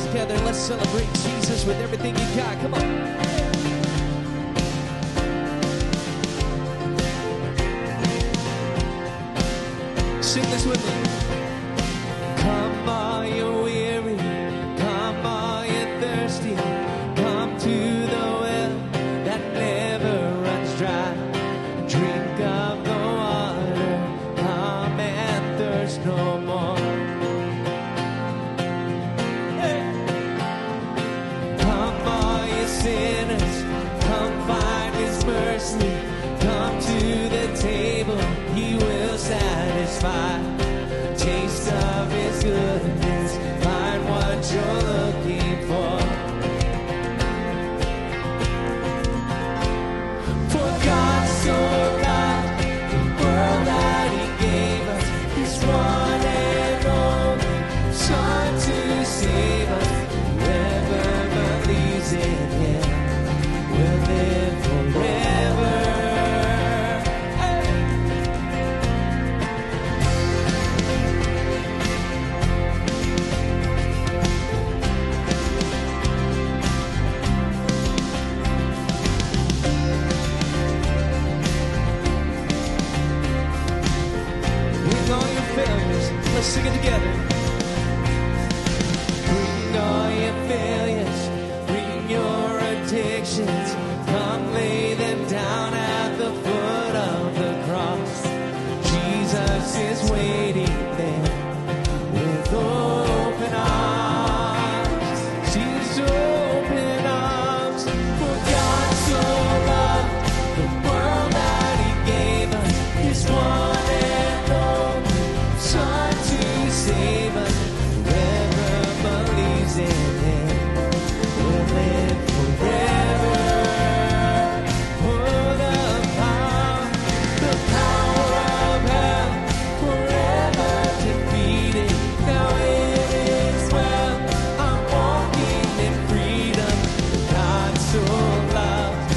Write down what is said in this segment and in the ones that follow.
together and let's celebrate Jesus with everything you got. Come on. Sing this with me. Come all you weary, come all you thirsty, come to the well that never runs dry. Drink of the water, come and thirst no more. Hey. Come all you sinners, come find His mercy, come to the table, He will satisfy. Taste of His goodness, find what you're looking for. For God so loved the world that He gave us His one and only Son to save us. Whoever believes in Him will live forever. Let's sing it together. Bring all your failures, bring your addictions, come lay them down at the foot of the cross. Jesus is waiting there with open arms. Jesus, open arms. For God so loved the world that He gave us His one and only Son to save us. Whoever believes in Him will live forever. Oh, the power of hell forever defeated. Now it is well, I'm walking in freedom. God so loved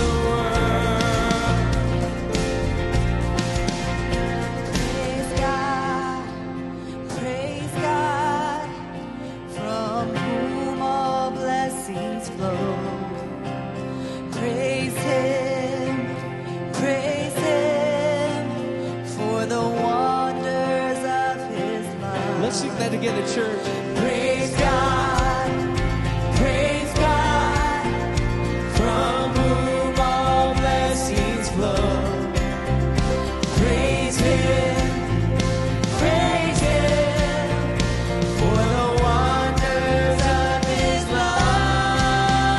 the world. Praise God, from whom all blessings flow. Praise Him for the wonders of His love. Let's sing that together, church. Praise God, From whom all blessings flow. Praise Him for the wonders of His love.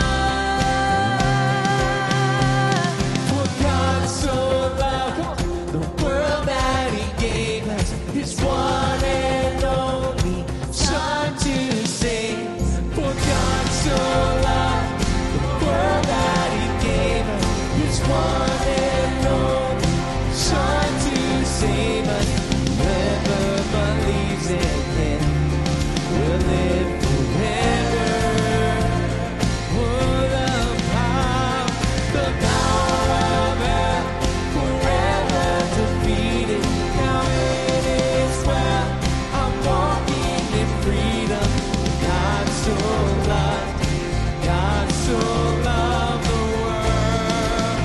For God so loved the world that He gave us His one and only Son to save. For God so loved the world that He gave us His one and only Son to save us. Whoever believes in Him will live forever. Oh, the power of hell forever defeated. Now it is well, I'm walking in freedom. God so loved the world.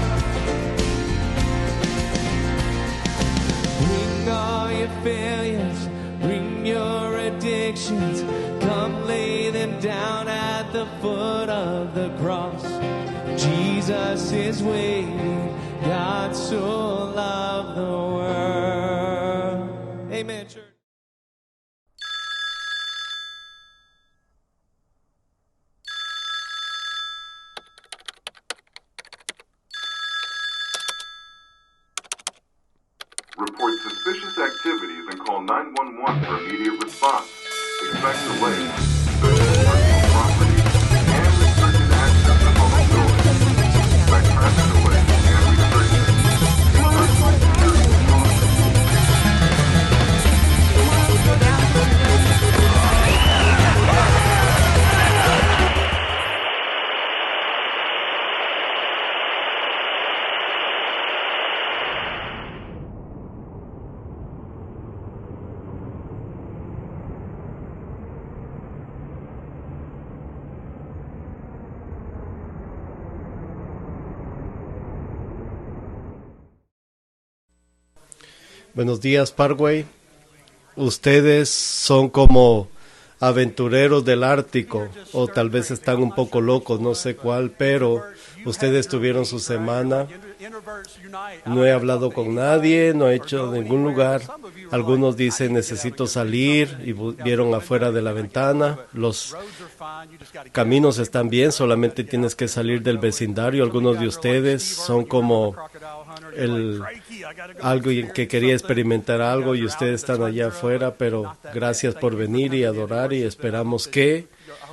Bring all your failures, bring your addictions, come lay them down at the foot of the cross. Jesus is waiting, God so loved the world. Amen, church. Report suspicious activities and call 911 for immediate response. Expect delays, search for personal property, and restricted access to public buildings. Expect traffic delays and restrictions. Personal security Buenos días, Parkway. Ustedes son como aventureros del Ártico, o tal vez están un poco locos, no sé cuál, pero ustedes tuvieron su semana. No he hablado con nadie, no he hecho ningún lugar. Algunos dicen necesito salir y vieron afuera de la ventana. Los caminos están bien, solamente tienes que salir del vecindario. Algunos de ustedes son como algo que quería experimentar algo y ustedes están allá afuera, pero gracias por venir y adorar y esperamos que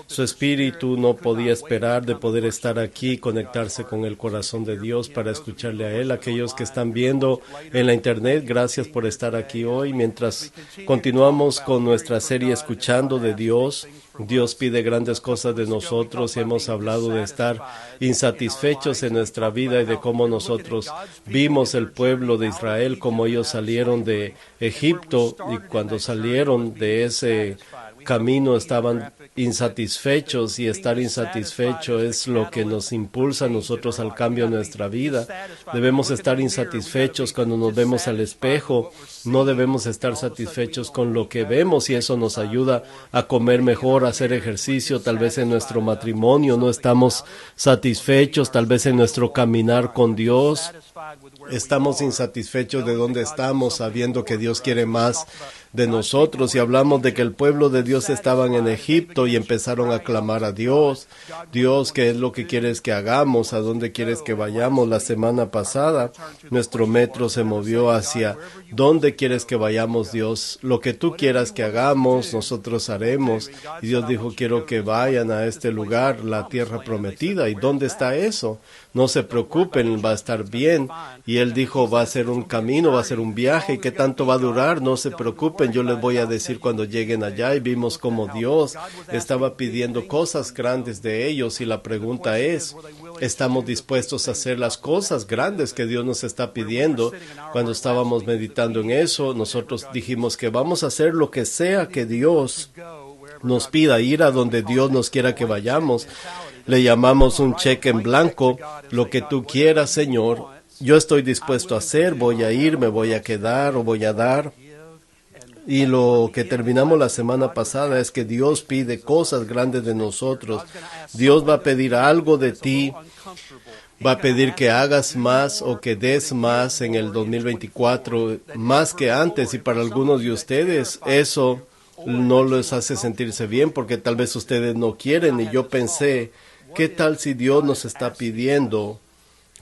su espíritu no podía esperar de poder estar aquí, conectarse con el corazón de Dios para escucharle a Él. Aquellos que están viendo en la internet, gracias por estar aquí hoy. Mientras continuamos con nuestra serie Escuchando de Dios, Dios pide grandes cosas de nosotros y hemos hablado de estar insatisfechos en nuestra vida y de cómo nosotros vimos el pueblo de Israel, cómo ellos salieron de Egipto y cuando salieron de ese camino estaban insatisfechos y estar insatisfecho es lo que nos impulsa a nosotros al cambio en nuestra vida. Debemos estar insatisfechos cuando nos vemos al espejo, no debemos estar satisfechos con lo que vemos y eso nos ayuda a comer mejor, a hacer ejercicio. Tal vez en nuestro matrimonio no estamos satisfechos, tal vez en nuestro caminar con Dios estamos insatisfechos de dónde estamos, sabiendo que Dios quiere más de nosotros. Y hablamos de que el pueblo de Dios estaban en Egipto y empezaron a clamar a Dios. Dios, ¿qué es lo que quieres que hagamos? ¿A dónde quieres que vayamos? La semana pasada nuestro metro se movió hacia ¿dónde quieres que vayamos, Dios? Lo que tú quieras que hagamos, nosotros haremos. Y Dios dijo, quiero que vayan a este lugar, la tierra prometida. ¿Y dónde está eso? No se preocupen, va a estar bien. Y Él dijo, va a ser un camino, va a ser un viaje. ¿Qué tanto va a durar? No se preocupen, yo les voy a decir cuando lleguen allá. Y vimos como Dios estaba pidiendo cosas grandes de ellos. Y la pregunta es, ¿estamos dispuestos a hacer las cosas grandes que Dios nos está pidiendo? Cuando estábamos meditando en eso, nosotros dijimos que vamos a hacer lo que sea que Dios nos pida, ir a donde Dios nos quiera que vayamos. Le llamamos un cheque en blanco, lo que tú quieras, Señor. Yo estoy dispuesto a hacer, voy a ir, me voy a quedar o voy a dar. Y lo que terminamos la semana pasada es que Dios pide cosas grandes de nosotros. Dios va a pedir algo de ti. Va a pedir que hagas más o que des más en el 2024, más que antes. Y para algunos de ustedes eso no les hace sentirse bien porque tal vez ustedes no quieren. Y yo pensé, ¿qué tal si Dios nos está pidiendo,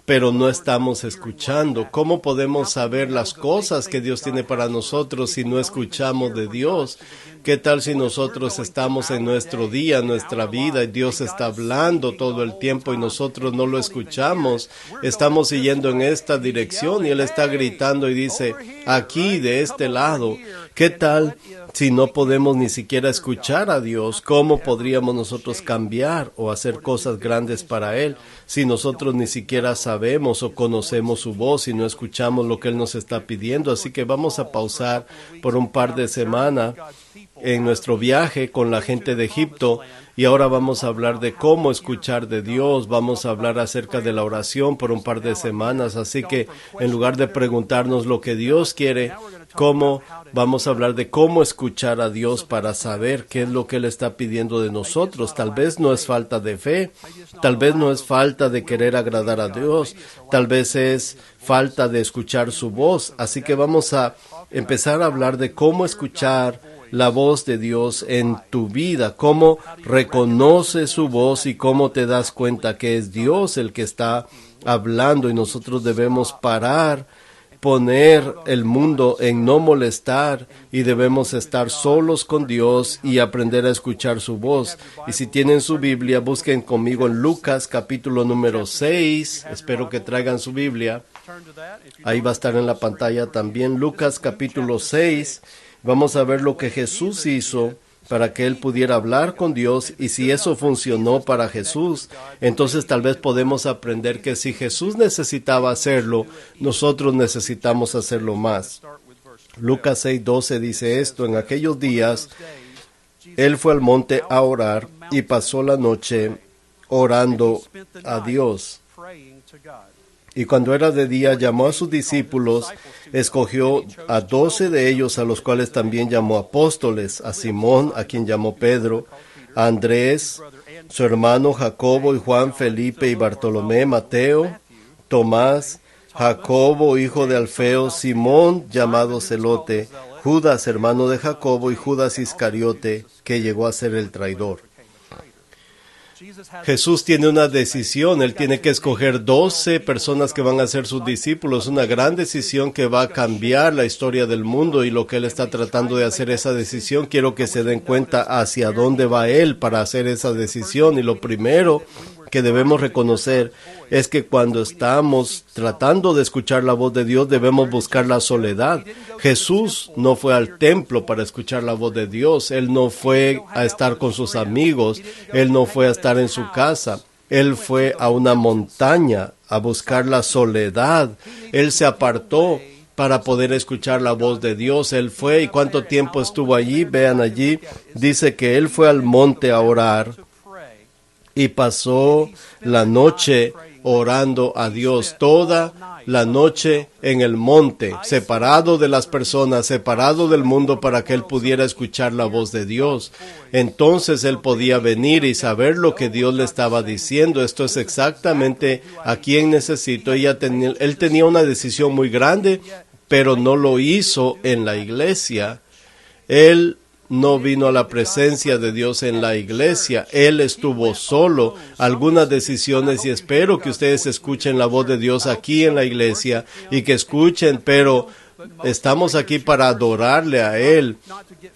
pero no estamos escuchando? ¿Cómo podemos saber las cosas que Dios tiene para nosotros si no escuchamos de Dios? ¿Qué tal si nosotros estamos en nuestro día, nuestra vida, y Dios está hablando todo el tiempo y nosotros no lo escuchamos? Estamos siguiendo en esta dirección y Él está gritando y dice, aquí, de este lado. ¿Qué tal si no podemos ni siquiera escuchar a Dios? ¿Cómo podríamos nosotros cambiar o hacer cosas grandes para Él si nosotros ni siquiera sabemos o conocemos su voz y no escuchamos lo que Él nos está pidiendo? Así que vamos a pausar por un par de semanas en nuestro viaje con la gente de Egipto y ahora vamos a hablar de cómo escuchar de Dios. Vamos a hablar acerca de la oración por un par de semanas, así que en lugar de preguntarnos lo que Dios quiere, vamos a hablar de cómo escuchar a Dios para saber qué es lo que Él está pidiendo de nosotros. Tal vez no es falta de fe, tal vez no es falta de querer agradar a Dios, tal vez es falta de escuchar su voz. Así que vamos a empezar a hablar de cómo escuchar la voz de Dios en tu vida, cómo reconoces su voz y cómo te das cuenta que es Dios el que está hablando y nosotros debemos parar, poner el mundo en no molestar y debemos estar solos con Dios y aprender a escuchar su voz. Y si tienen su Biblia, busquen conmigo en Lucas capítulo número 6. Espero que traigan su Biblia. Ahí va a estar en la pantalla también. Lucas capítulo 6. Vamos a ver lo que Jesús hizo para que Él pudiera hablar con Dios, y si eso funcionó para Jesús, entonces tal vez podemos aprender que si Jesús necesitaba hacerlo, nosotros necesitamos hacerlo más. Lucas 6:12 dice esto: en aquellos días, Él fue al monte a orar y pasó la noche orando a Dios. Y cuando era de día, llamó a sus discípulos, escogió a 12 de ellos, a los cuales también llamó apóstoles, a Simón, a quien llamó Pedro, a Andrés, su hermano Jacobo y Juan, Felipe y Bartolomé, Mateo, Tomás, Jacobo, hijo de Alfeo, Simón, llamado Celote, Judas, hermano de Jacobo, y Judas Iscariote, que llegó a ser el traidor. Jesús tiene una decisión, Él tiene que escoger 12 personas que van a ser sus discípulos, una gran decisión que va a cambiar la historia del mundo, y lo que Él está tratando de hacer esa decisión, quiero que se den cuenta hacia dónde va Él para hacer esa decisión. Y lo primero que debemos reconocer es que cuando estamos tratando de escuchar la voz de Dios, debemos buscar la soledad. Jesús no fue al templo para escuchar la voz de Dios. Él no fue a estar con sus amigos. Él no fue a estar en su casa. Él fue a una montaña a buscar la soledad. Él se apartó para poder escuchar la voz de Dios. Él fue, ¿y cuánto tiempo estuvo allí? Vean allí, dice que Él fue al monte a orar y pasó la noche orando a Dios, toda la noche en el monte, separado de las personas, separado del mundo, para que Él pudiera escuchar la voz de Dios. Entonces Él podía venir y saber lo que Dios le estaba diciendo. Esto es exactamente a quien necesito. Él tenía una decisión muy grande, pero no lo hizo en la iglesia. Él no vino a la presencia de Dios en la iglesia. Él estuvo solo. Algunas decisiones, y espero que ustedes escuchen la voz de Dios aquí en la iglesia y que escuchen, pero estamos aquí para adorarle a Él,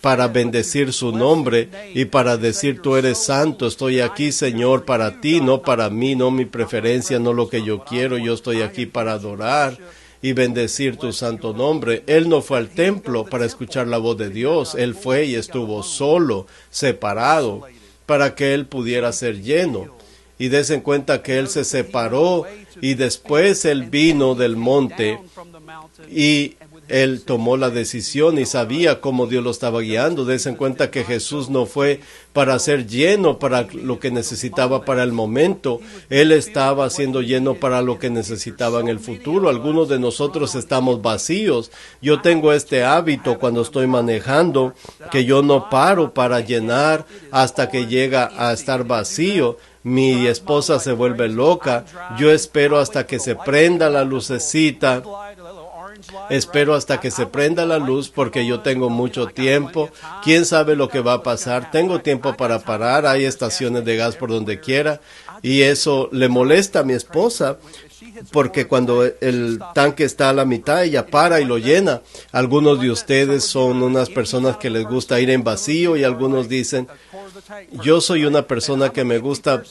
para bendecir su nombre y para decir: tú eres santo, estoy aquí, Señor, para ti, no para mí, no mi preferencia, no lo que yo quiero. Yo estoy aquí para adorar y bendecir tu santo nombre. Él no fue al templo para escuchar la voz de Dios. Él fue y estuvo solo, separado, para que Él pudiera ser lleno. Y des en cuenta que Él se separó y después Él vino del monte y Él tomó la decisión y sabía cómo Dios lo estaba guiando. Des en cuenta que Jesús no fue para ser lleno para lo que necesitaba para el momento. Él estaba siendo lleno para lo que necesitaba en el futuro. Algunos de nosotros estamos vacíos. Yo tengo este hábito cuando estoy manejando, que yo no paro para llenar hasta que llega a estar vacío. Mi esposa se vuelve loca. Yo espero hasta que se prenda la lucecita. Espero hasta que se prenda la luz porque yo tengo mucho tiempo. ¿Quién sabe lo que va a pasar? Tengo tiempo para parar. Hay estaciones de gas por donde quiera. Y eso le molesta a mi esposa porque cuando el tanque está a la mitad, ella para y lo llena. Algunos de ustedes son unas personas que les gusta ir en vacío y algunos dicen: yo soy una persona que me gusta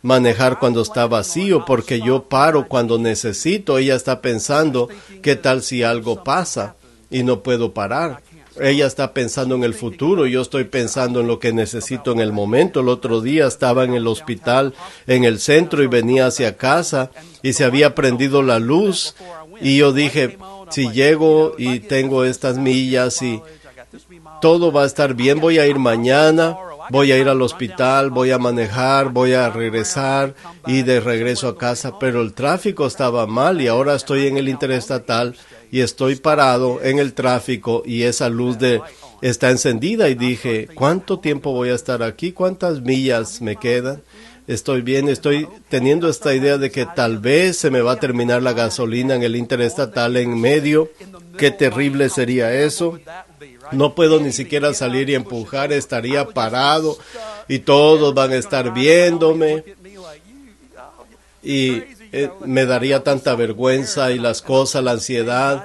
manejar cuando está vacío porque yo paro cuando necesito. Ella está pensando: ¿qué tal si algo pasa y no puedo parar? Ella está pensando en el futuro. Yo estoy pensando en lo que necesito en el momento. El otro día estaba en el hospital en el centro y venía hacia casa y se había prendido la luz y yo dije: si llego y tengo estas millas y todo va a estar bien, voy a ir mañana. Voy a ir al hospital, voy a manejar, voy a regresar y de regreso a casa, pero el tráfico estaba mal y ahora estoy en el interestatal y estoy parado en el tráfico y esa luz está encendida y dije: ¿cuánto tiempo voy a estar aquí? ¿Cuántas millas me quedan? Estoy bien, estoy teniendo esta idea de que tal vez se me va a terminar la gasolina en el interestatal en medio. Qué terrible sería eso. No puedo ni siquiera salir y empujar, estaría parado y todos van a estar viéndome y me daría tanta vergüenza y las cosas, la ansiedad,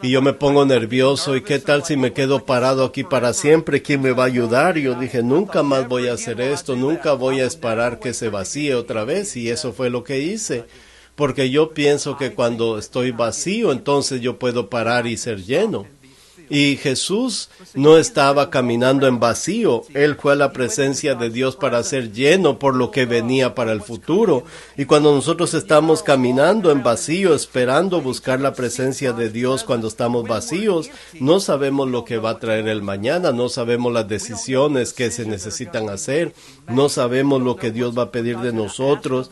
y yo me pongo nervioso. ¿Y qué tal si me quedo parado aquí para siempre? ¿Quién me va a ayudar? Y yo dije: nunca más voy a hacer esto, nunca voy a esperar que se vacíe otra vez, y eso fue lo que hice. Porque yo pienso que cuando estoy vacío, entonces yo puedo parar y ser lleno. Y Jesús no estaba caminando en vacío. Él fue a la presencia de Dios para ser lleno por lo que venía para el futuro. Y cuando nosotros estamos caminando en vacío, esperando buscar la presencia de Dios cuando estamos vacíos, no sabemos lo que va a traer el mañana, no sabemos las decisiones que se necesitan hacer, no sabemos lo que Dios va a pedir de nosotros.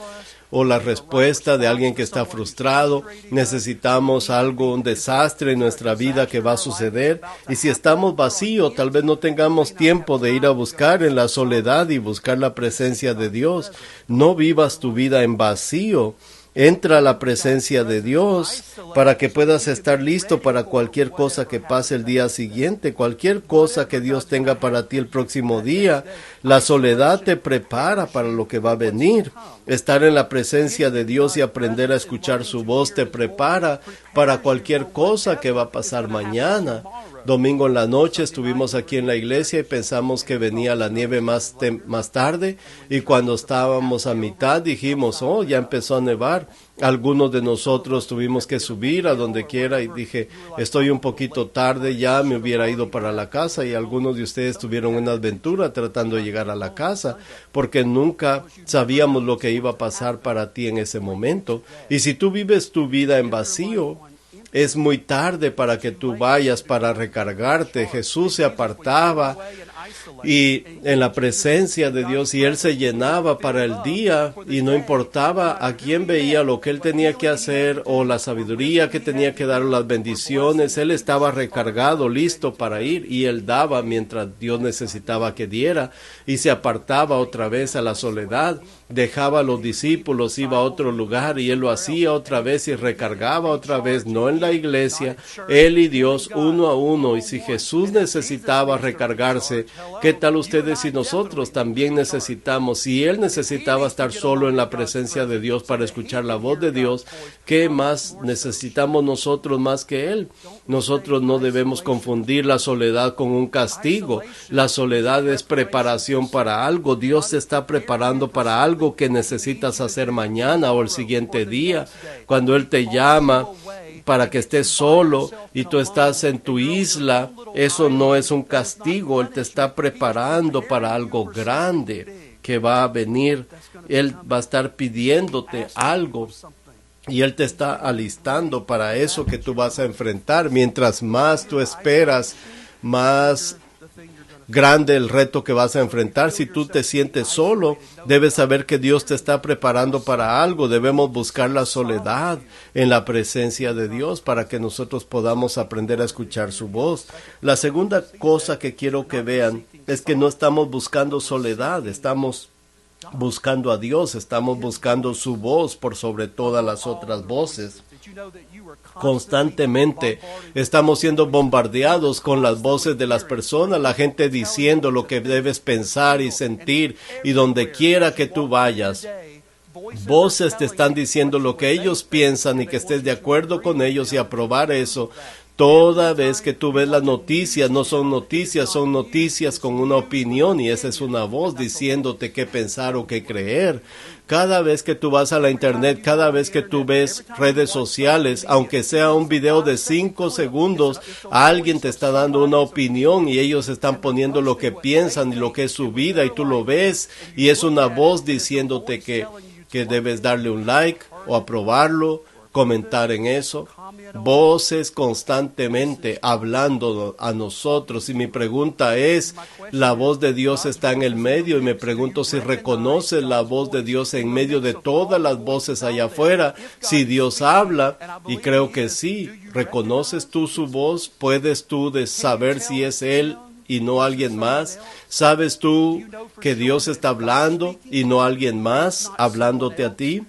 o la respuesta de alguien que está frustrado. Necesitamos algo, un desastre en nuestra vida que va a suceder. Y si estamos vacíos, tal vez no tengamos tiempo de ir a buscar en la soledad y buscar la presencia de Dios. No vivas tu vida en vacío. Entra a la presencia de Dios para que puedas estar listo para cualquier cosa que pase el día siguiente, cualquier cosa que Dios tenga para ti el próximo día. La soledad te prepara para lo que va a venir. Estar en la presencia de Dios y aprender a escuchar su voz te prepara para cualquier cosa que va a pasar mañana. Domingo en la noche estuvimos aquí en la iglesia y pensamos que venía la nieve más tarde, y cuando estábamos a mitad dijimos, oh, ya empezó a nevar. Algunos de nosotros tuvimos que subir a donde quiera y dije, estoy un poquito tarde, ya me hubiera ido para la casa, y algunos de ustedes tuvieron una aventura tratando de llegar a la casa porque nunca sabíamos lo que iba a pasar para ti en ese momento. Y si tú vives tu vida en vacío, es muy tarde para que tú vayas para recargarte. Jesús se apartaba y en la presencia de Dios, y Él se llenaba para el día, y no importaba a quién veía lo que Él tenía que hacer o la sabiduría que tenía que dar, las bendiciones. Él estaba recargado, listo para ir, y Él daba mientras Dios necesitaba que diera, y se apartaba otra vez a la soledad. Dejaba a los discípulos, iba a otro lugar, y Él lo hacía otra vez y recargaba otra vez, no en la iglesia, Él y Dios uno a uno. Y si Jesús necesitaba recargarse, ¿qué tal ustedes y nosotros también necesitamos? Si Él necesitaba estar solo en la presencia de Dios para escuchar la voz de Dios, ¿qué más necesitamos nosotros más que Él? Nosotros no debemos confundir la soledad con un castigo. La soledad es preparación para algo. Dios te está preparando para algo que necesitas hacer mañana o el siguiente día. Cuando Él te llama para que estés solo y tú estás en tu isla, eso no es un castigo. Él te está preparando para algo grande que va a venir. Él va a estar pidiéndote algo y Él te está alistando para eso que tú vas a enfrentar. Mientras más tú esperas, más grande el reto que vas a enfrentar. Si tú te sientes solo, debes saber que Dios te está preparando para algo. Debemos buscar la soledad en la presencia de Dios para que nosotros podamos aprender a escuchar su voz. La segunda cosa que quiero que vean es que no estamos buscando soledad, estamos buscando a Dios, estamos buscando su voz por sobre todas las otras voces. Constantemente estamos siendo bombardeados con las voces de las personas, la gente diciendo lo que debes pensar y sentir, y donde quiera que tú vayas, voces te están diciendo lo que ellos piensan y que estés de acuerdo con ellos y aprobar eso. Toda vez que tú ves las noticias, no son noticias, son noticias con una opinión, y esa es una voz diciéndote qué pensar o qué creer. Cada vez que tú vas a la internet, cada vez que tú ves redes sociales, aunque sea un video de 5 segundos, alguien te está dando una opinión y ellos están poniendo lo que piensan y lo que es su vida, y tú lo ves, y es una voz diciéndote que debes darle un like o aprobarlo, comentar en eso. Voces constantemente hablando a nosotros, y mi pregunta es, la voz de Dios está en el medio, y me pregunto si reconoces la voz de Dios en medio de todas las voces allá afuera. Si Dios habla, y creo que sí, ¿reconoces tú su voz? ¿Puedes tú saber si es Él y no alguien más? ¿Sabes tú que Dios está hablando y no alguien más hablándote a ti?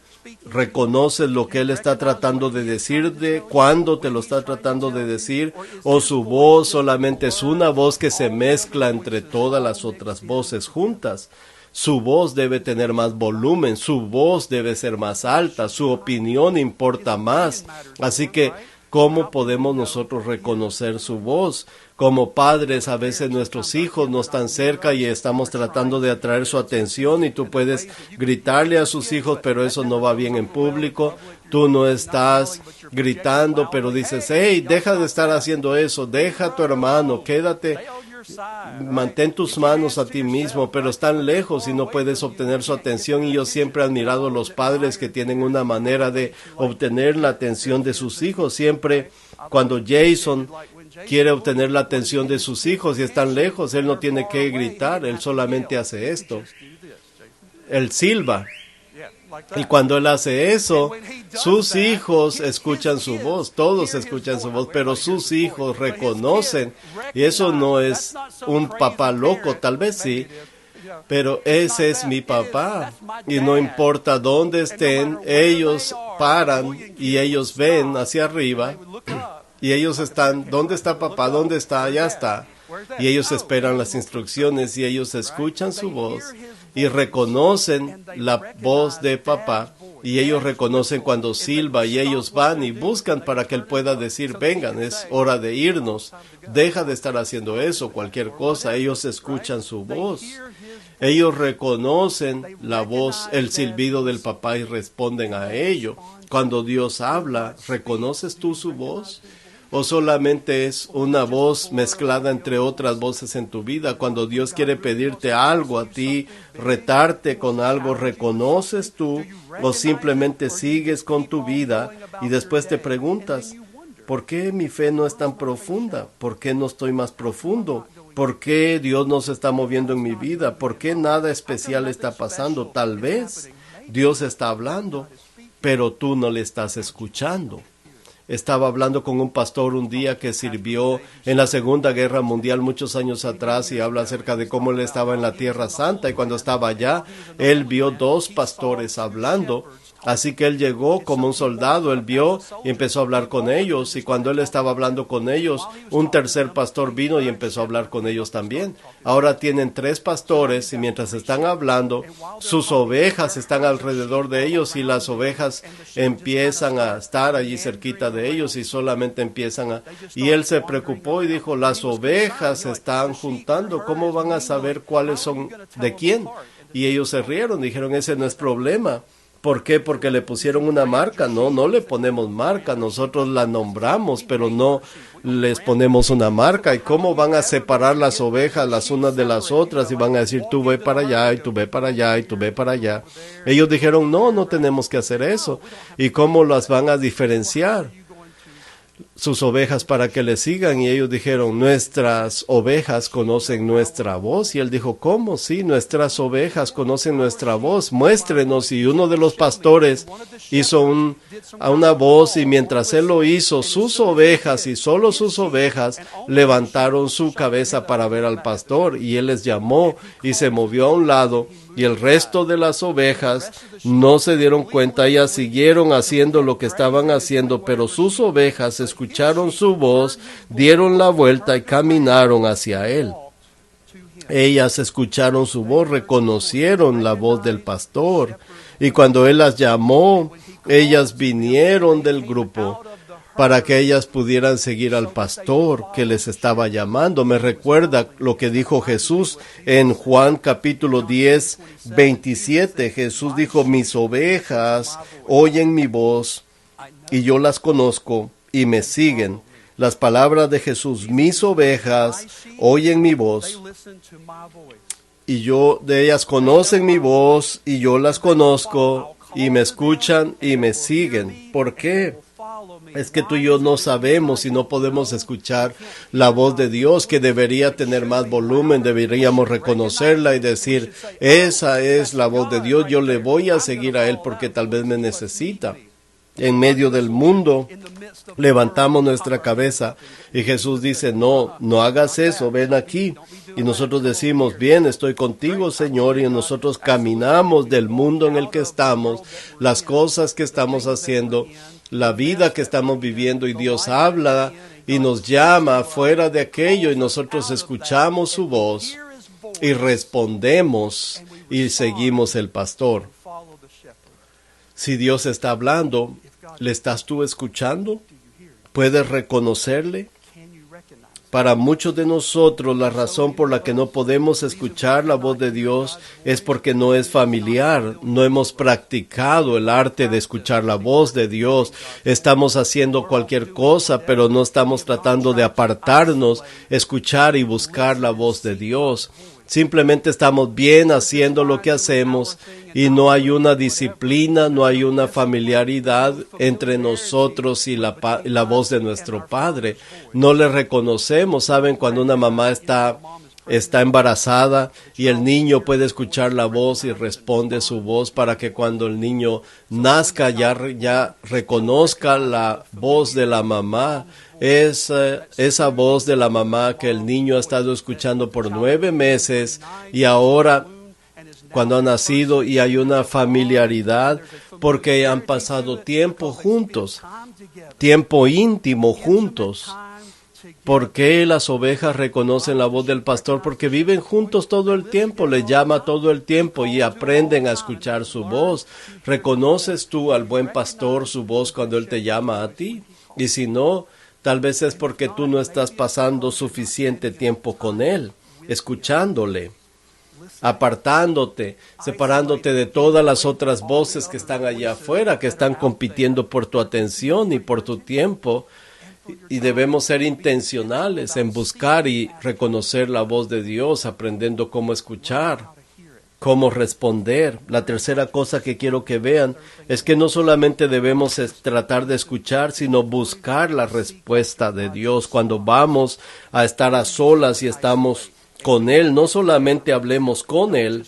¿Reconoces lo que Él está tratando de decirte, cuándo te lo está tratando de decir? ¿O su voz solamente es una voz que se mezcla entre todas las otras voces juntas? Su voz debe tener más volumen, su voz debe ser más alta, su opinión importa más. Así que, ¿cómo podemos nosotros reconocer su voz? Como padres, a veces nuestros hijos no están cerca y estamos tratando de atraer su atención, y tú puedes gritarle a sus hijos, pero eso no va bien en público. Tú no estás gritando, pero dices, hey, deja de estar haciendo eso, deja a tu hermano, quédate, mantén tus manos a ti mismo, pero están lejos y no puedes obtener su atención. Y yo siempre he admirado a los padres que tienen una manera de obtener la atención de sus hijos. Siempre cuando Jason quiere obtener la atención de sus hijos y están lejos, él no tiene que gritar, él solamente hace esto. Él silba. Y cuando Él hace eso, sus hijos escuchan su voz, todos escuchan su voz, pero sus hijos reconocen, y eso no es un papá loco, tal vez sí, pero ese es mi papá, y no importa dónde estén, ellos paran y ellos ven hacia arriba, y ellos están, ¿dónde está papá? ¿Dónde está? Allá está. Y ellos esperan las instrucciones y ellos escuchan su voz y reconocen la voz de papá, y ellos reconocen cuando silba, y ellos van y buscan para que él pueda decir, vengan, es hora de irnos, deja de estar haciendo eso, cualquier cosa. Ellos escuchan su voz, ellos reconocen la voz, el silbido del papá, y responden a ello. Cuando Dios habla, ¿reconoces tú su voz? ¿O solamente es una voz mezclada entre otras voces en tu vida? Cuando Dios quiere pedirte algo a ti, retarte con algo, ¿reconoces tú? ¿O simplemente sigues con tu vida y después te preguntas, ¿por qué mi fe no es tan profunda? ¿Por qué no estoy más profundo? ¿Por qué Dios no se está moviendo en mi vida? ¿Por qué nada especial está pasando? Tal vez Dios está hablando, pero tú no le estás escuchando. Estaba hablando con un pastor un día que sirvió en la Segunda Guerra Mundial muchos años atrás, y habla acerca de cómo él estaba en la Tierra Santa, y cuando estaba allá, él vio dos pastores hablando. Así que él llegó como un soldado, él vio y empezó a hablar con ellos, y cuando él estaba hablando con ellos, un tercer pastor vino y empezó a hablar con ellos también. Ahora tienen 3 pastores, y mientras están hablando, sus ovejas están alrededor de ellos, y las ovejas empiezan a estar allí cerquita de ellos, y solamente empiezan a... Y él se preocupó y dijo, las ovejas se están juntando, ¿cómo van a saber cuáles son de quién? Y ellos se rieron, dijeron, ese no es problema. ¿Por qué? Porque le pusieron una marca. No, no le ponemos marca, nosotros la nombramos, pero no les ponemos una marca. ¿Y cómo van a separar las ovejas las unas de las otras? Y van a decir, tú ve para allá, y tú ve para allá, y tú ve para allá. Ellos dijeron, no, no tenemos que hacer eso. ¿Y cómo las van a diferenciar? Sus ovejas para que le sigan. Y ellos dijeron, nuestras ovejas conocen nuestra voz. Y él dijo, ¿cómo? Sí, nuestras ovejas conocen nuestra voz, muéstrenos. Y uno de los pastores hizo una voz, y mientras él lo hizo, sus ovejas, y solo sus ovejas, levantaron su cabeza para ver al pastor, y él les llamó y se movió a un lado, y el resto de las ovejas no se dieron cuenta. Ellas siguieron haciendo lo que estaban haciendo, pero sus ovejas escucharon su voz, dieron la vuelta y caminaron hacia él. Ellas escucharon su voz, reconocieron la voz del pastor, y cuando él las llamó, ellas vinieron del grupo para que ellas pudieran seguir al pastor que les estaba llamando. Me recuerda lo que dijo Jesús en Juan capítulo 10, 27. Jesús dijo, mis ovejas oyen mi voz, y yo las conozco y me siguen. Las palabras de Jesús, mis ovejas oyen mi voz, y de ellas conocen mi voz, y yo las conozco, y me escuchan y me siguen. ¿Por qué? Es que tú y yo no sabemos y no podemos escuchar la voz de Dios, que debería tener más volumen. Deberíamos reconocerla y decir, esa es la voz de Dios, yo le voy a seguir a Él porque tal vez me necesita. En medio del mundo levantamos nuestra cabeza y Jesús dice, no, no hagas eso, ven aquí. Y nosotros decimos, bien, estoy contigo, Señor, y nosotros caminamos del mundo en el que estamos, las cosas que estamos haciendo, la vida que estamos viviendo, y Dios habla y nos llama fuera de aquello, y nosotros escuchamos su voz y respondemos y seguimos el pastor. Si Dios está hablando, ¿le estás tú escuchando? ¿Puedes reconocerle? Para muchos de nosotros, la razón por la que no podemos escuchar la voz de Dios es porque no es familiar. No hemos practicado el arte de escuchar la voz de Dios. Estamos haciendo cualquier cosa, pero no estamos tratando de apartarnos, escuchar y buscar la voz de Dios. Simplemente estamos bien haciendo lo que hacemos y no hay una disciplina, no hay una familiaridad entre nosotros y la voz de nuestro Padre. No le reconocemos. ¿Saben? Cuando una mamá está está embarazada y el niño puede escuchar la voz y responde su voz para que cuando el niño nazca ya reconozca la voz de la mamá. Esa voz de la mamá que el niño ha estado escuchando por 9 meses y ahora cuando ha nacido y hay una familiaridad porque han pasado tiempo juntos, tiempo íntimo juntos. ¿Por qué las ovejas reconocen la voz del pastor? Porque viven juntos todo el tiempo, le llama todo el tiempo y aprenden a escuchar su voz. ¿Reconoces tú al buen pastor su voz cuando él te llama a ti? Y si no, tal vez es porque tú no estás pasando suficiente tiempo con él, escuchándole, apartándote, separándote de todas las otras voces que están allá afuera, que están compitiendo por tu atención y por tu tiempo. Y debemos ser intencionales en buscar y reconocer la voz de Dios, aprendiendo cómo escuchar, cómo responder. La tercera cosa que quiero que vean es que no solamente debemos tratar de escuchar, sino buscar la respuesta de Dios. Cuando vamos a estar a solas y estamos con Él, no solamente hablemos con Él,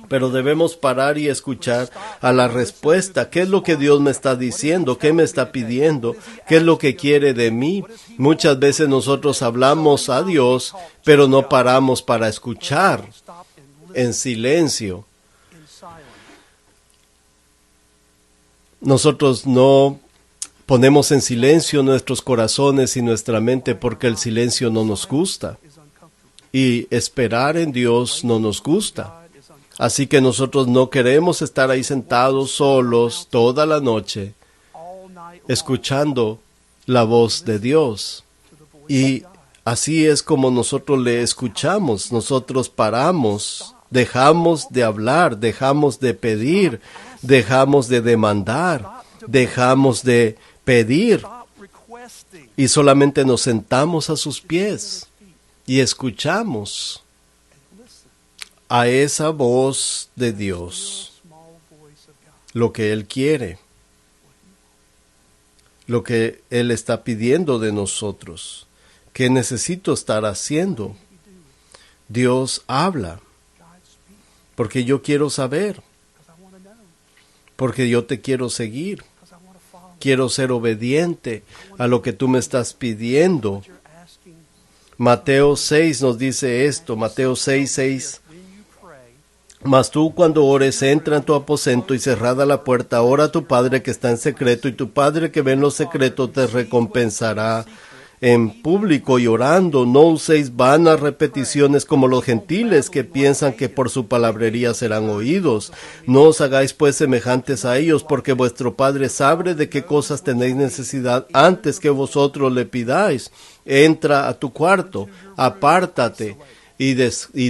pero debemos parar y escuchar a la respuesta. ¿Qué es lo que Dios me está diciendo? ¿Qué me está pidiendo? ¿Qué es lo que quiere de mí? Muchas veces nosotros hablamos a Dios, pero no paramos para escuchar en silencio. Nosotros no ponemos en silencio nuestros corazones y nuestra mente porque el silencio no nos gusta. Y esperar en Dios no nos gusta. Así que nosotros no queremos estar ahí sentados solos toda la noche, escuchando la voz de Dios. Y así es como nosotros le escuchamos. Nosotros paramos, dejamos de hablar, dejamos de pedir, dejamos de demandar, dejamos de pedir y solamente nos sentamos a sus pies y escuchamos a esa voz de Dios, lo que Él quiere, lo que Él está pidiendo de nosotros, ¿qué necesito estar haciendo? Dios habla, porque yo quiero saber, porque yo te quiero seguir, quiero ser obediente a lo que tú me estás pidiendo. Mateo 6 nos dice esto, Mateo 6:6. Mas tú cuando ores, entra en tu aposento y cerrada la puerta, ora a tu Padre que está en secreto, y tu Padre que ve en lo secreto te recompensará en público. Y orando, no uséis vanas repeticiones como los gentiles que piensan que por su palabrería serán oídos. No os hagáis pues semejantes a ellos, porque vuestro Padre sabe de qué cosas tenéis necesidad antes que vosotros le pidáis. Entra a tu cuarto, apártate y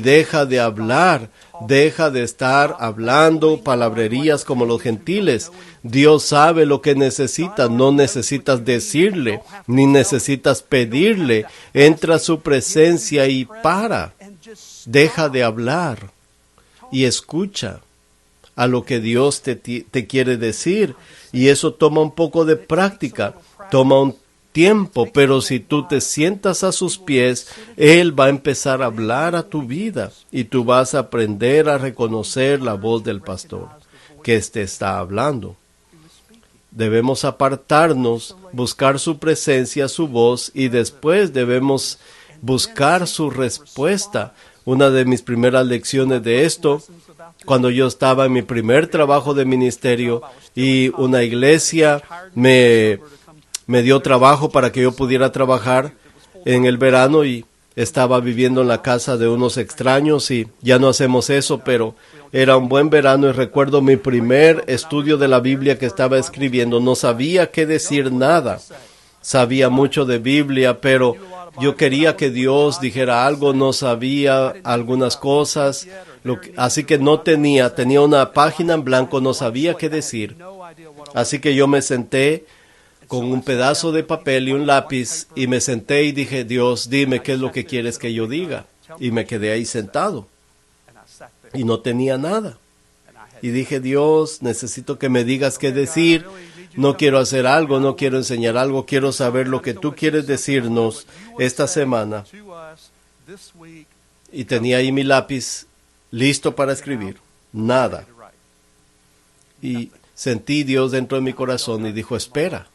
deja de hablar, deja de estar hablando palabrerías como los gentiles. Dios sabe lo que necesitas, no necesitas decirle, ni necesitas pedirle. Entra a su presencia y para, deja de hablar y escucha a lo que Dios te quiere decir. Y eso toma un poco de práctica, toma un tiempo, pero si tú te sientas a sus pies, Él va a empezar a hablar a tu vida y tú vas a aprender a reconocer la voz del pastor que te está hablando. Debemos apartarnos, buscar su presencia, su voz, y después debemos buscar su respuesta. Una de mis primeras lecciones de esto, cuando yo estaba en mi primer trabajo de ministerio y una iglesia me dio trabajo para que yo pudiera trabajar en el verano, y estaba viviendo en la casa de unos extraños y ya no hacemos eso, pero era un buen verano y recuerdo mi primer estudio de la Biblia que estaba escribiendo. No sabía qué decir nada, sabía mucho de Biblia, pero yo quería que Dios dijera algo, no sabía algunas cosas, así que tenía una página en blanco, no sabía qué decir. Así que yo me senté con un pedazo de papel y un lápiz y me senté y dije, Dios, dime qué es lo que quieres que yo diga. Y me quedé ahí sentado y no tenía nada. Y dije, Dios, necesito que me digas qué decir. No quiero hacer algo, no quiero enseñar algo, quiero saber lo que tú quieres decirnos esta semana. y tenía ahí mi lápiz listo para escribir. Nada. Y sentí Dios dentro de mi corazón y dijo, espera.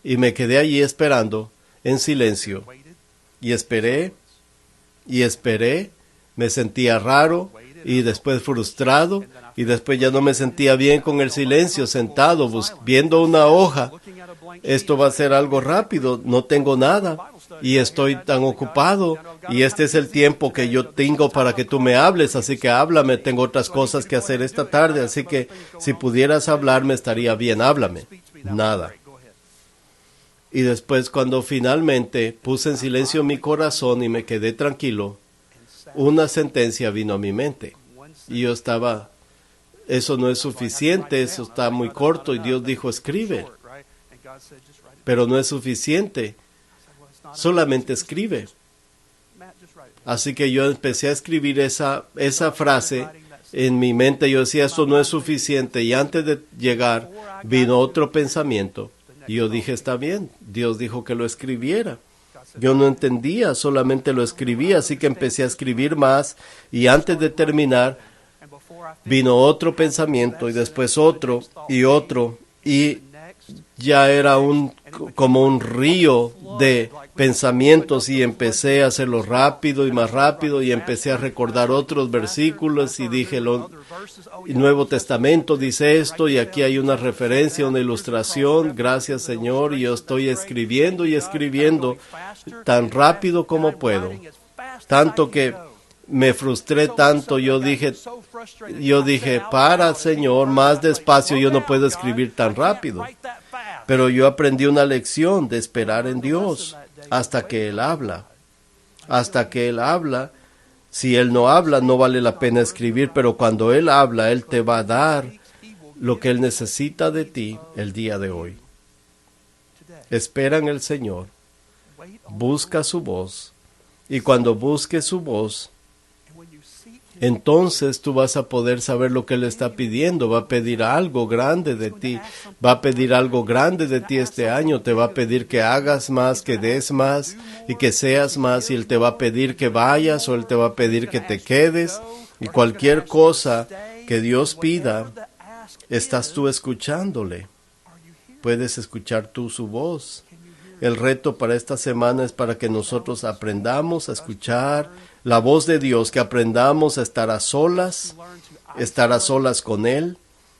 Y me quedé allí esperando en silencio. Y esperé, me sentía raro y después frustrado y después ya no me sentía bien con el silencio, sentado, viendo una hoja. Esto va a ser algo rápido, no tengo nada y estoy tan ocupado y este es el tiempo que yo tengo para que tú me hables, así que háblame, tengo otras cosas que hacer esta tarde, así que si pudieras hablarme estaría bien, háblame. Nada. Y después cuando finalmente puse en silencio mi corazón y me quedé tranquilo, una sentencia vino a mi mente. Y yo estaba, eso no es suficiente, eso está muy corto. Y Dios dijo, escribe. Pero no es suficiente, solamente escribe. Así que yo empecé a escribir esa frase en mi mente. Yo decía, esto no es suficiente. Y antes de llegar, vino otro pensamiento. Y yo dije, está bien, Dios dijo que lo escribiera. Yo no entendía, solamente lo escribía, así que empecé a escribir más y antes de terminar vino otro pensamiento y después otro y ya era como un río de pensamientos y empecé a hacerlo rápido y empecé a recordar otros versículos y dije, el Nuevo Testamento dice esto y aquí hay una referencia, una ilustración, gracias Señor, y yo estoy escribiendo y escribiendo tan rápido como puedo, tanto que me frustré tanto, yo dije, para Señor, más despacio, yo no puedo escribir tan rápido. Pero yo aprendí una lección de esperar en Dios hasta que Él habla. Hasta que Él habla. Si Él no habla, no vale la pena escribir, pero cuando Él habla, Él te va a dar lo que Él necesita de ti el día de hoy. Espera en el Señor. Busca su voz. Y cuando busques su voz, entonces tú vas a poder saber lo que Él está pidiendo. Va a pedir algo grande de ti. Va a pedir algo grande de ti este año. Te va a pedir que hagas más, que des más y que seas más. Y Él te va a pedir que vayas o Él te va a pedir que te quedes. Y cualquier cosa que Dios pida, estás tú escuchándole. Puedes escuchar tú su voz. El reto para esta semana es para que nosotros aprendamos a escuchar la voz de Dios, que aprendamos a estar a solas con Él.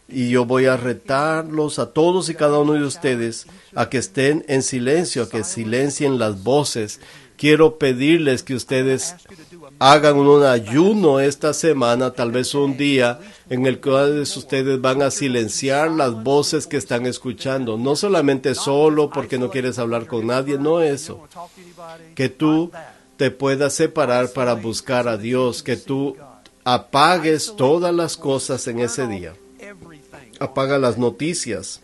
Y yo voy a retarlos a todos y cada uno de ustedes a que estén en silencio, a que silencien las voces. Quiero pedirles que ustedes hagan un ayuno esta semana, tal vez un día, en el cual ustedes van a silenciar las voces que están escuchando. No solamente solo porque no quieres hablar con nadie, no eso. Que tú te puedas separar para buscar a Dios, que tú apagues todas las cosas en ese día. Apaga las noticias.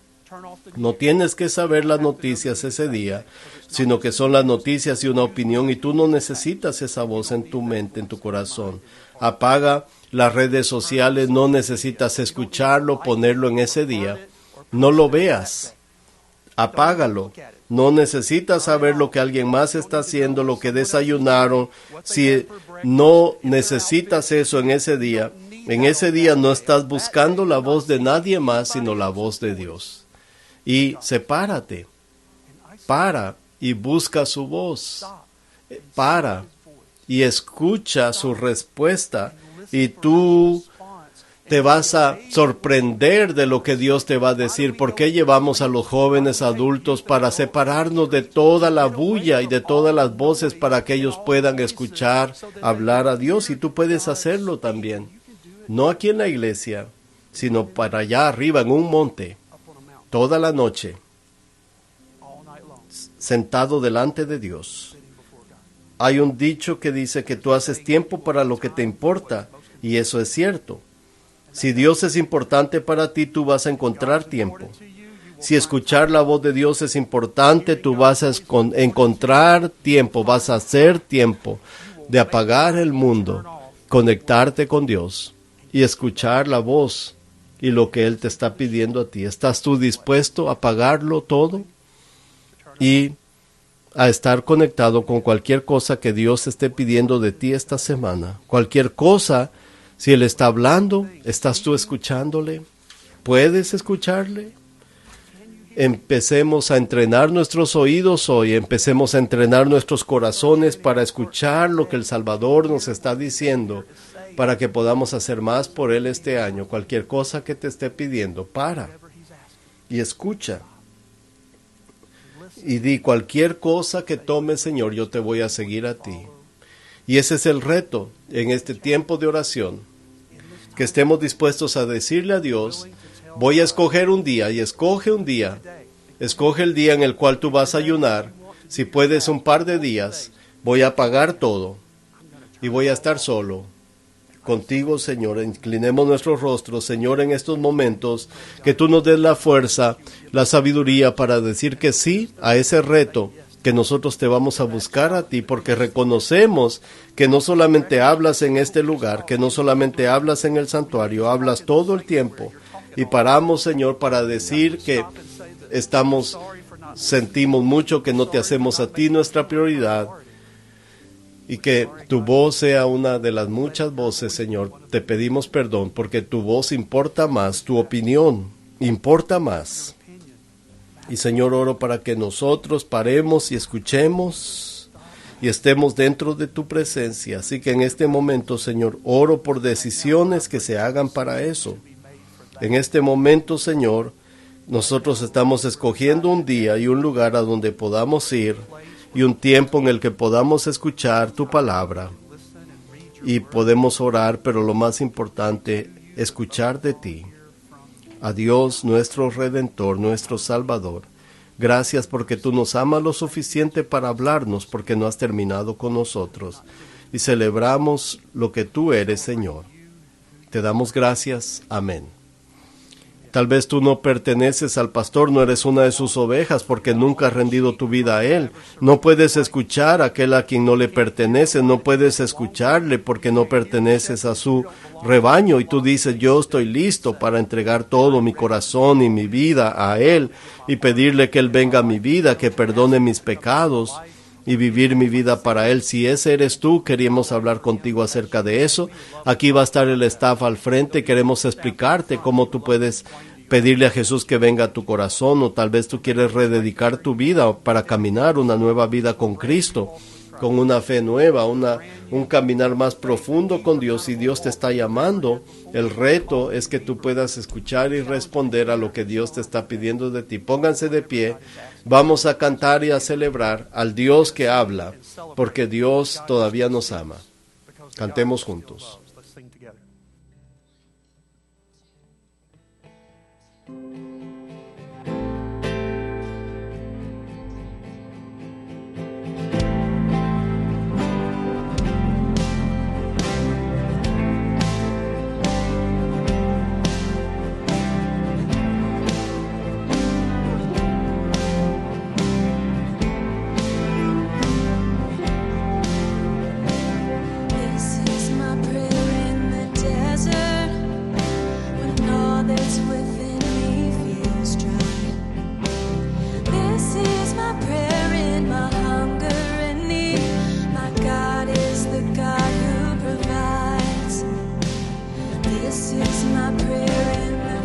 No tienes que saber las noticias ese día, sino que son las noticias y una opinión, y tú no necesitas esa voz en tu mente, en tu corazón. Apaga las redes sociales, no necesitas escucharlo, ponerlo en ese día. No lo veas. Apágalo. No necesitas saber lo que alguien más está haciendo, lo que desayunaron. Si no necesitas eso en ese día no estás buscando la voz de nadie más, sino la voz de Dios. Y sepárate. Para y busca su voz. Para y escucha su respuesta. Y tú te vas a sorprender de lo que Dios te va a decir. ¿Por qué llevamos a los jóvenes adultos para separarnos de toda la bulla y de todas las voces para que ellos puedan escuchar, hablar a Dios? Y tú puedes hacerlo también. No aquí en la iglesia, sino para allá arriba en un monte, toda la noche, sentado delante de Dios. Hay un dicho que dice que tú haces tiempo para lo que te importa, y eso es cierto. Si Dios es importante para ti, tú vas a encontrar tiempo. Si escuchar la voz de Dios es importante, tú vas a encontrar tiempo, vas a hacer tiempo de apagar el mundo, conectarte con Dios y escuchar la voz y lo que Él te está pidiendo a ti. ¿Estás tú dispuesto a apagarlo todo y a estar conectado con cualquier cosa que Dios esté pidiendo de ti esta semana. Cualquier cosa, si Él está hablando, ¿estás tú escuchándole? ¿Puedes escucharle? Empecemos a entrenar nuestros oídos hoy, empecemos a entrenar nuestros corazones para escuchar lo que el Salvador nos está diciendo, para que podamos hacer más por Él este año. Cualquier cosa que te esté pidiendo, para y escucha. Y di, cualquier cosa que tome, Señor, yo te voy a seguir a ti. Y ese es el reto en este tiempo de oración, que estemos dispuestos a decirle a Dios, voy a escoger un día, y escoge un día. Escoge el día en el cual tú vas a ayunar. Si puedes un par de días, voy a apagar todo y voy a estar solo contigo, Señor. Inclinemos nuestros rostros, Señor, en estos momentos, que tú nos des la fuerza, la sabiduría para decir que sí a ese reto, que nosotros te vamos a buscar a ti, porque reconocemos que no solamente hablas en este lugar, que no solamente hablas en el santuario, hablas todo el tiempo. Y paramos, Señor, para decir que sentimos mucho que no te hacemos a ti nuestra prioridad, y que tu voz sea una de las muchas voces, Señor. Te pedimos perdón porque tu voz importa más, tu opinión importa más. Y Señor, oro para que nosotros paremos y escuchemos y estemos dentro de tu presencia. Así que en este momento, Señor, oro por decisiones que se hagan para eso. En este momento, Señor, nosotros estamos escogiendo un día y un lugar a donde podamos ir, y un tiempo en el que podamos escuchar tu palabra y podemos orar, pero lo más importante, escuchar de ti. A Dios, nuestro Redentor, nuestro Salvador, gracias porque tú nos amas lo suficiente para hablarnos, porque no has terminado con nosotros, y celebramos lo que tú eres, Señor. Te damos gracias. Amén. Tal vez tú no perteneces al pastor, no eres una de sus ovejas porque nunca has rendido tu vida a él. No puedes escuchar a aquel a quien no le pertenece, no puedes escucharle porque no perteneces a su rebaño. Y tú dices, yo estoy listo para entregar todo mi corazón y mi vida a él y pedirle que él venga a mi vida, que perdone mis pecados y vivir mi vida para él. Si ese eres tú, queremos hablar contigo acerca de eso. Aquí va a estar el staff al frente. Queremos explicarte cómo tú puedes pedirle a Jesús que venga a tu corazón, o tal vez tú quieres rededicar tu vida para caminar una nueva vida con Cristo, con una fe nueva, un caminar más profundo con Dios, y Dios te está llamando. El reto es que tú puedas escuchar y responder a lo que Dios te está pidiendo de ti. Pónganse de pie, vamos a cantar y a celebrar al Dios que habla, porque Dios todavía nos ama. Cantemos juntos. This is my prayer in the